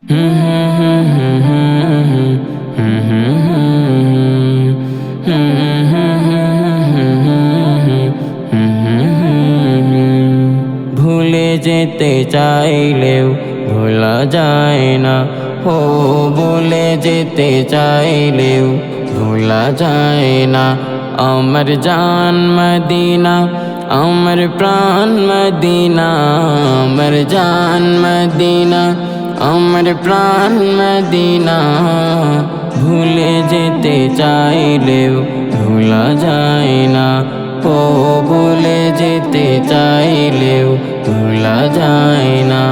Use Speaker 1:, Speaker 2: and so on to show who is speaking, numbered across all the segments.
Speaker 1: ভুলে যেতে চাইলেও ভোলা যায় না, ও ভুলে যেতে চাইলেও ভোলা যায় না। আমার জান মদিনা, আমার প্রাণ মদিনা, আমার জান মদিনা, আমার প্রাণ মদিনা। ভুলে যেতে চাইলেও ভোলা যায় না, ও ভুলে যেতে চাইলেও ভোলা যায় না।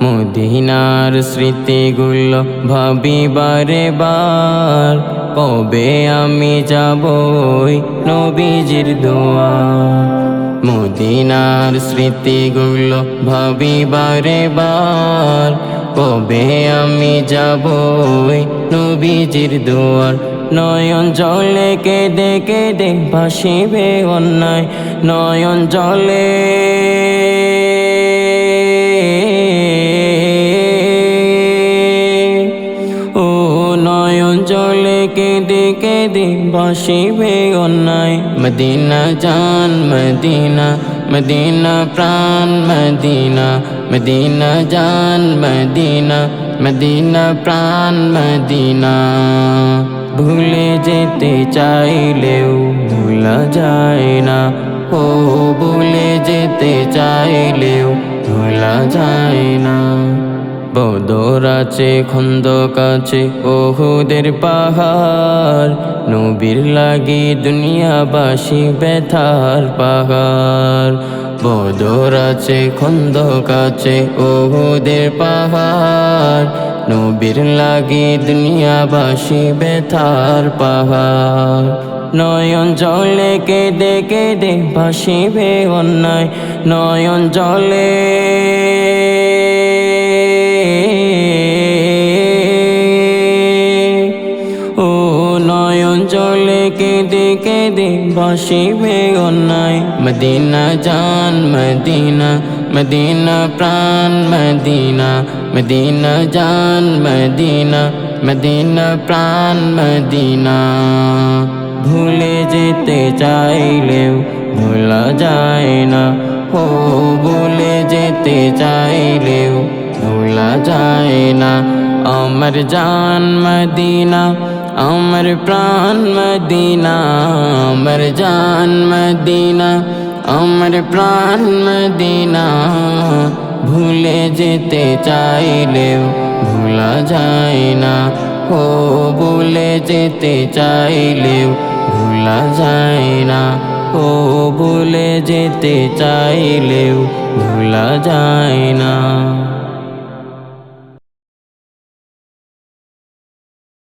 Speaker 1: মদিনার স্মৃতিগুলো ভাবি বারে বার, কবে আমি যাব ওই নবীজির দুয়ার। মদিনার স্মৃতিগুলো ভাবি বারে বার, কবে আমি যাব ওই নবীজির দুয়ার। নয়ন জলে কেঁদে কেঁদে ভাসিবে অন্যায়, নয়ন জলে জলে কেঁদে কেঁদে ভাসিবে অন্যায়। মদিনা জান মদিনা, মদিনা প্রাণ মদিনা, মদিনা জান মদিনা, মদিনা প্রাণ মদিনা। ভুলে যেতে চাইলেও ভোলা যায় না, ও ভুলে যেতে চাইলেও ভোলা যায় না। বদর আছে, খন্দক আছে, ওহুদের পাহাড়, নবীর লাগি দুনিয়াবাসী ব্যথার পাহাড়। বদর আছে, খন্দক আছে, ওহুদের পাহাড়, নবীর লাগি দুনিয়াবাসী ব্যথার পাহাড়। নয়ন জলে কেঁদে কেঁদে ভাসিবে অন্যায়, নয়ন জলে জলে কেঁদে কেঁদে ভাসিবে অন্যায়। মদিনা জান মদিনা, মদিনা প্রাণ মদিনা, মদিনা জান মদিনা, মদিনা প্রাণ মদিনা। ভুলে যেতে চাইলেও ভোলা যায় না, ও ভুলে যেতে চাইলেও ভোলা যায় না। আমার জান মদিনা, আমার প্রাণ মদিনা, আমার জান মদিনা, আমার প্রাণ মদিনা। ভুলে যেতে চাইলেও ভোলা যায় না, ও ভুলে যেতে চাইলেও ভোলা যায় না, ও ভুলে যেতে চাইলেও ভোলা যায় না।